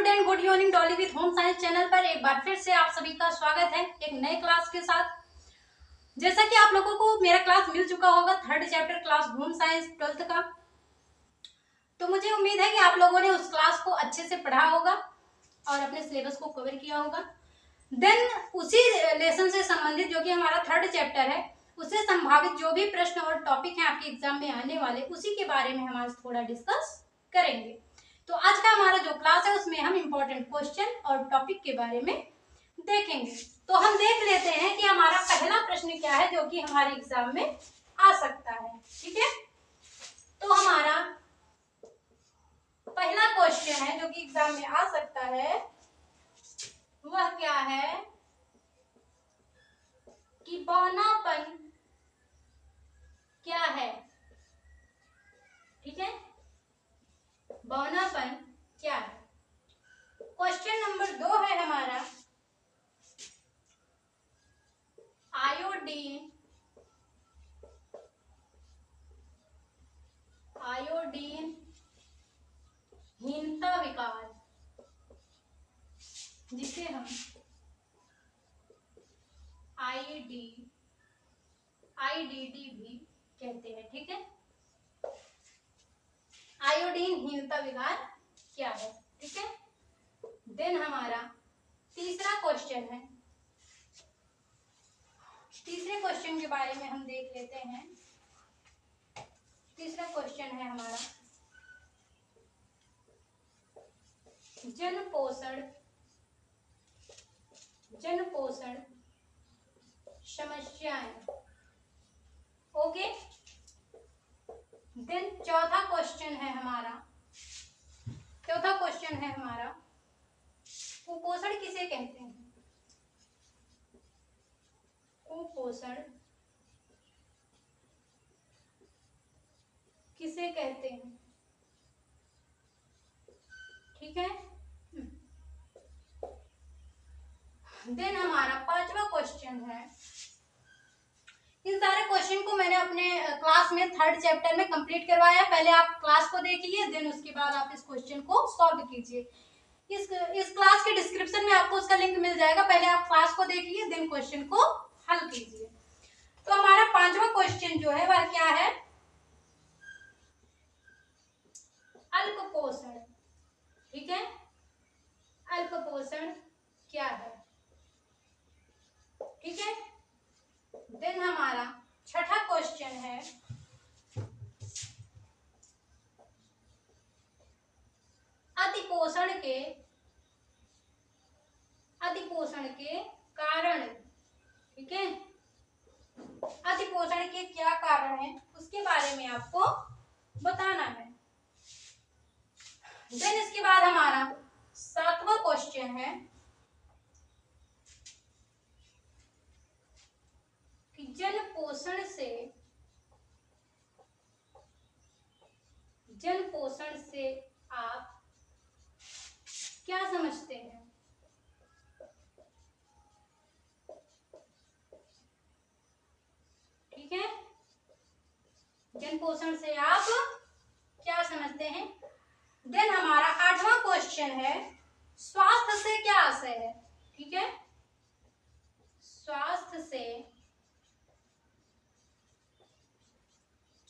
Student, good evening. Dolly with home science channel पर एक बार फिर से आप सभी का स्वागत है एक नए क्लास के साथ। जैसा कि आप लोगों को मेरा क्लास मिल चुका होगा, third chapter class home science 12th का, तो मुझे उम्मीद है कि आप लोगों ने उस क्लास को अच्छे से पढ़ा होगा और अपने सिलेबस को कवर किया होगा। देन उसी लेसन से संबंधित जो कि हमारा थर्ड चैप्टर है, उससे संभावित जो भी प्रश्न और टॉपिक हैं आपके एग्जाम में आने वाले, उसी के बारे में हम आज थोड़ा डिस्कस करेंगे। तो आज का हमारा जो क्लास है उसमें हम इम्पोर्टेंट क्वेश्चन और टॉपिक के बारे में देखेंगे। तो हम देख लेते हैं कि हमारा पहला प्रश्न क्या है जो कि हमारे एग्जाम में आ सकता है। ठीक है, तो हमारा पहला क्वेश्चन है जो कि एग्जाम में आ सकता है, वह क्या है कि बौनापन क्या है। ठीक है, बौनापन क्या है। क्वेश्चन नंबर 2 है हमारा, आयोडीन हीनता विकार, जिसे हम आईडीडी भी कहते हैं। ठीक है, आयोडीन हीनता विकार क्या है। ठीक है, देन हमारा तीसरा क्वेश्चन है। तीसरे क्वेश्चन के बारे में हम देख लेते हैं। तीसरा क्वेश्चन है हमारा, जन पोषण समस्याएं। ओके, देन चौथा क्वेश्चन है हमारा, कुपोषण किसे कहते हैं। कुपोषण किसे कहते हैं। ठीक है, देन हमारा पांचवा क्वेश्चन है। इन सारे क्वेश्चन को मैंने अपने क्लास में थर्ड चैप्टर में कंप्लीट करवाया। पहले आप क्लास को देखिए, देन उसके बाद आप इस क्वेश्चन को सॉल्व कीजिए। इस क्लास के डिस्क्रिप्शन में आपको उसका लिंक मिल जाएगा। पहले आप क्लास को देखिए, देन क्वेश्चन को हल कीजिए। तो हमारा पांचवा क्वेश्चन जो है वह क्या है, अल्प पोषण। ठीक है, अल्प पोषण क्या है। ठीक है, देन हमारा छठा क्वेश्चन है, अतिपोषण के कारण। ठीक है, अतिपोषण के क्या कारण है उसके बारे में आपको बताना है। देन इसके बाद हमारा सातवां क्वेश्चन है कि जन पोषण से आप क्या समझते हैं। ठीक है, जन पोषण से आप क्या समझते हैं। देन हमारा आठवां क्वेश्चन है, स्वास्थ्य से क्या आशय है। ठीक है, स्वास्थ्य से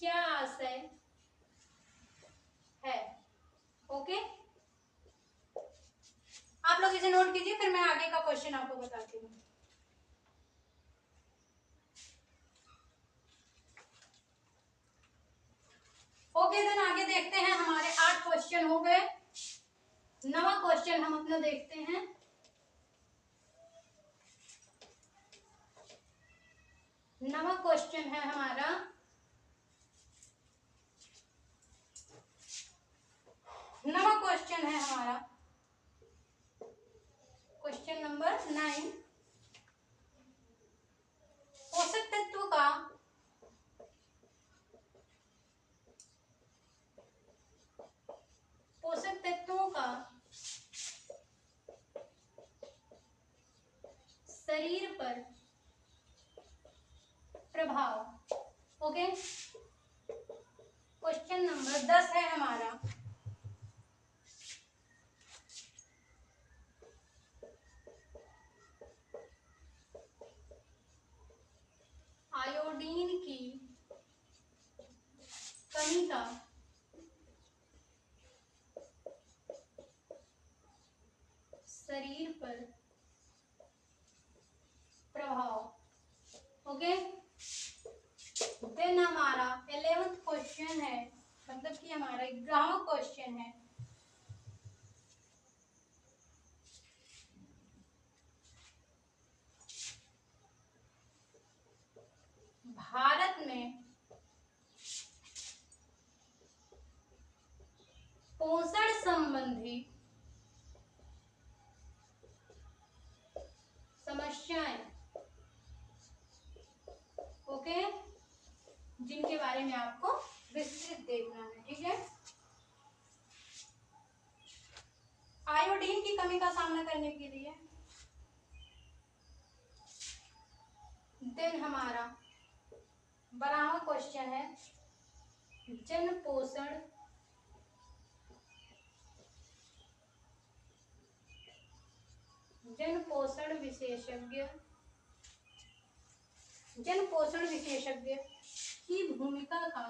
क्या आशय है। ओके, आप लोग इसे नोट कीजिए, फिर मैं आगे का क्वेश्चन आपको बताती हूँ। ओके, देन आगे देखते हैं। हमारे 8 क्वेश्चन हो गए। 9वां क्वेश्चन हम अपना देखते हैं। नवा क्वेश्चन है हमारा, क्वेश्चन नंबर 9, पोषक तत्व का शरीर पर प्रभाव। ओके, क्वेश्चन नंबर 10 है हमारा, शरीर पर प्रभाव। ओके, देन हमारा 11th क्वेश्चन है, मतलब कि हमारा 11वां क्वेश्चन है, भारत में पोषण संबंधी समस्याएं, ओके, जिनके बारे में आपको विस्तृत देखना है। ठीक है, आयोडीन की कमी का सामना करने के लिए। देन हमारा 12वां क्वेश्चन है, जन पोषण विशेषज्ञ, जन पोषण विशेषज्ञ की भूमिका का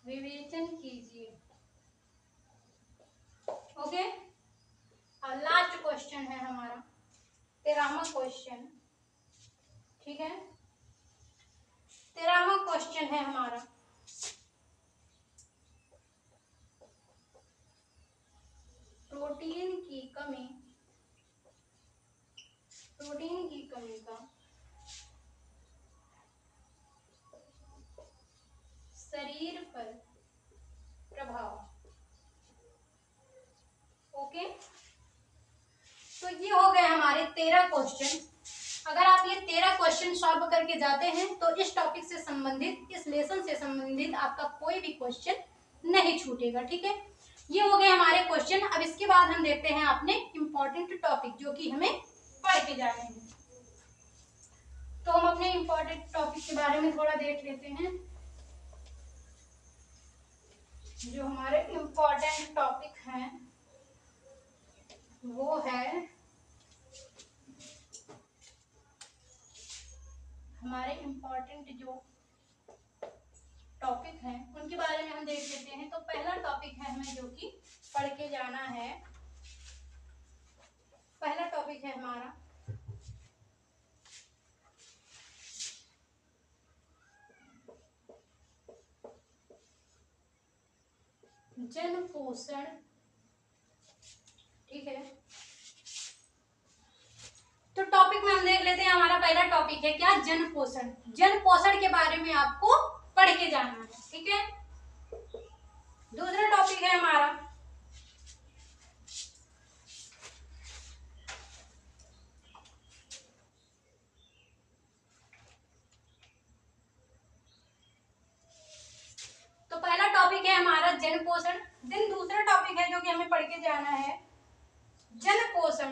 विवेचन कीजिए। ओके, और लास्ट क्वेश्चन है हमारा 13वां क्वेश्चन। ठीक है, 13वां क्वेश्चन है हमारा, प्रोटीन की कमी का शरीर पर प्रभाव। ओके, तो ये हो गए हमारे 13 क्वेश्चन। अगर आप ये 13 क्वेश्चन सॉल्व करके जाते हैं तो इस टॉपिक से संबंधित, इस लेसन से संबंधित आपका कोई भी क्वेश्चन नहीं छूटेगा। ठीक है, ये हो गए हमारे क्वेश्चन। अब इसके बाद हम देखते हैं अपने इम्पोर्टेंट टॉपिक जो कि हमें पढ़ के जाने हैं। तो हम अपने इम्पोर्टेंट टॉपिक के बारे में थोड़ा देख लेते हैं। जो हमारे इम्पोर्टेंट टॉपिक हैं वो है हमारे इम्पोर्टेंट जो टॉपिक हैं उनके बारे में हम देख लेते हैं। तो पहला टॉपिक है हमें जो कि पढ़ के जाना है, पहला टॉपिक है हमारा जन पोषण। ठीक है, तो टॉपिक में हम देख लेते हैं। हमारा पहला टॉपिक है क्या, जन पोषण। जन पोषण के बारे में आपको पढ़ के जाना है। ठीक है, दूसरा टॉपिक है हमारा तो पहला टॉपिक है हमारा जन पोषण। देन दूसरा टॉपिक है जो कि हमें पढ़ के जाना है जन पोषण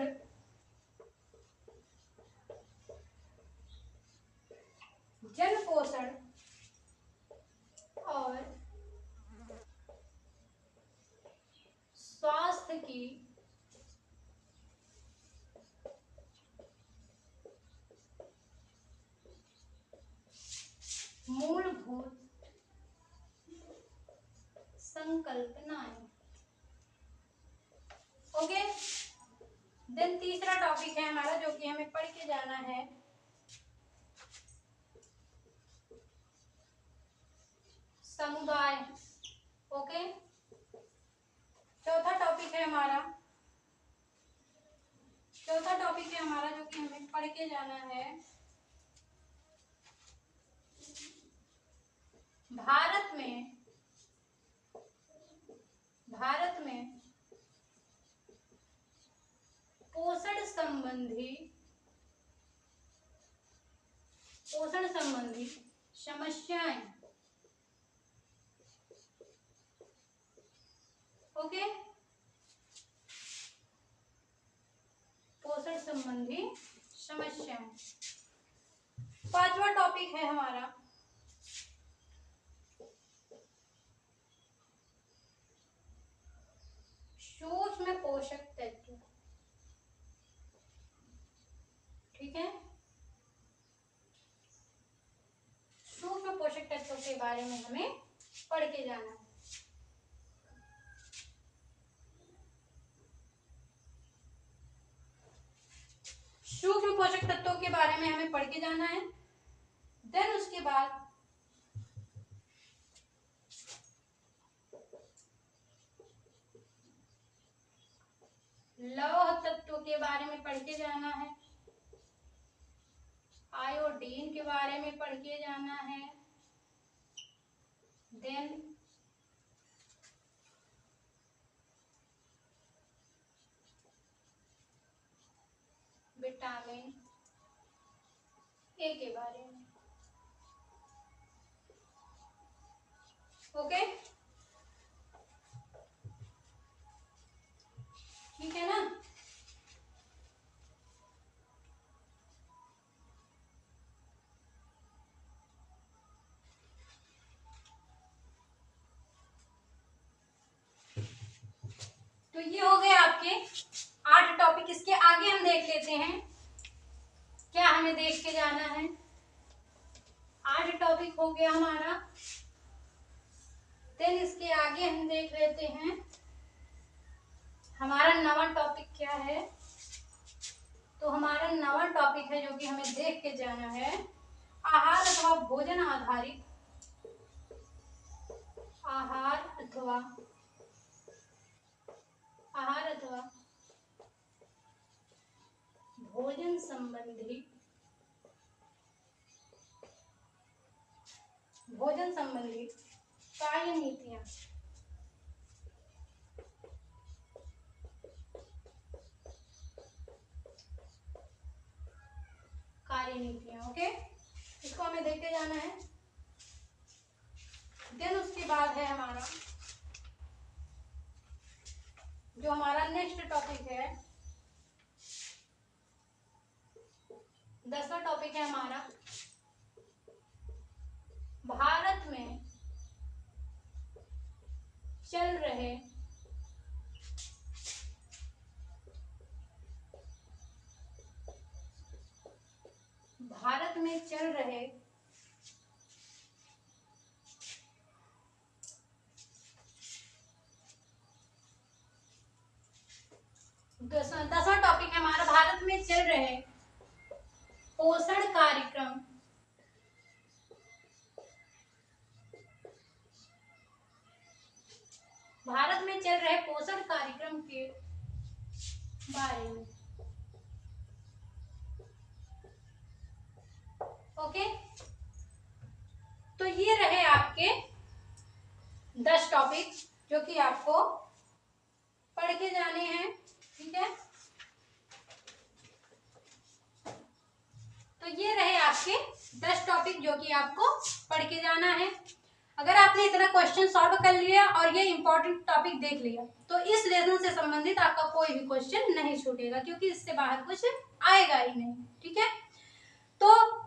और स्वास्थ्य की मूलभूत संकल्पनाएं। ओके, देन तीसरा टॉपिक है हमारा जो कि हमें पढ़ के जाना है समुदाय। ओके, चौथा टॉपिक है हमारा जो कि हमें पढ़ के जाना है भारत में पोषण संबंधी समस्याएं। ओके, पोषण संबंधी समस्याएं। पांचवा टॉपिक है हमारा सूक्ष्म पोषक तत्व। बारे में हमें पढ़ के जाना है। सूक्ष्म पोषक तत्वों के बारे में हमें पढ़ के जाना है। देन उसके बाद लौह तत्व के बारे में पढ़ के जाना है। आयोडीन के बारे में पढ़ के जाना है। देन विटामिन ए के बारे में। ओके, ठीक है ना। तो ये हो गए आपके 8 टॉपिक। इसके आगे हम देख लेते हैं क्या हमें देख के जाना है। 8 टॉपिक हो गया हमारा। देन इसके आगे हम देख लेते हैं हमारा 9वां टॉपिक क्या है। तो हमारा 9वां टॉपिक है जो कि हमें देख के जाना है, आहार अथवा भोजन आधारित, आहार अथवा भोजन संबंधी कार्यनीतियां। ओके, इसको हमें देखते जाना है। देन उसके बाद है हमारा जो हमारा नेक्स्ट टॉपिक है, 10वां टॉपिक है हमारा भारत में चल रहे दसवां टॉपिक है हमारा भारत में चल रहे पोषण कार्यक्रम। भारत में चल रहे पोषण कार्यक्रम के बारे में। ओके, तो ये रहे आपके 10 टॉपिक जो कि आपको पढ़ के जाने हैं। ठीक है, तो ये रहे आपके 10 टॉपिक जो कि आपको पढ़ के जाना है। अगर आपने इतना क्वेश्चन सॉल्व कर लिया और ये इंपॉर्टेंट टॉपिक देख लिया तो इस लेसन से संबंधित आपका कोई भी क्वेश्चन नहीं छूटेगा, क्योंकि इससे बाहर कुछ आएगा ही नहीं। ठीक है, तो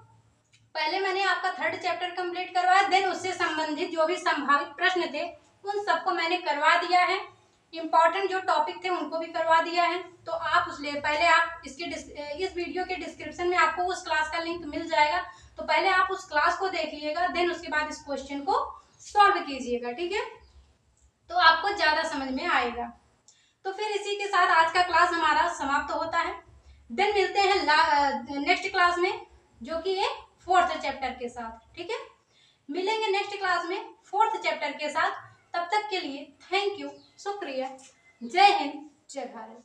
पहले मैंने आपका 3rd चैप्टर कंप्लीट करवाया। देन उससे संबंधित जो भी संभावित प्रश्न थे उन सबको मैंने करवा दिया है। इंपॉर्टेंट जो टॉपिक थे उनको भी करवा दिया है। तो आप पहले आप इस वीडियो के डिस्क्रिप्शन में आपको उस क्लास का लिंक मिल जाएगा, तो पहले आप उस क्लास को देख लीजिएगा। देन उसके बाद इस क्वेश्चन को सॉल्व कीजिएगा। ठीक है, तो आपको ज्यादा समझ में आएगा। तो फिर इसी के साथ आज का क्लास हमारा समाप्त होता है। देन मिलते हैं नेक्स्ट क्लास में जो कि है 4th चैप्टर के साथ। ठीक है, मिलेंगे नेक्स्ट क्लास में 4th चैप्टर के साथ। तब तक के लिए थैंक यू, शुक्रिया, जय हिंद, जय भारत।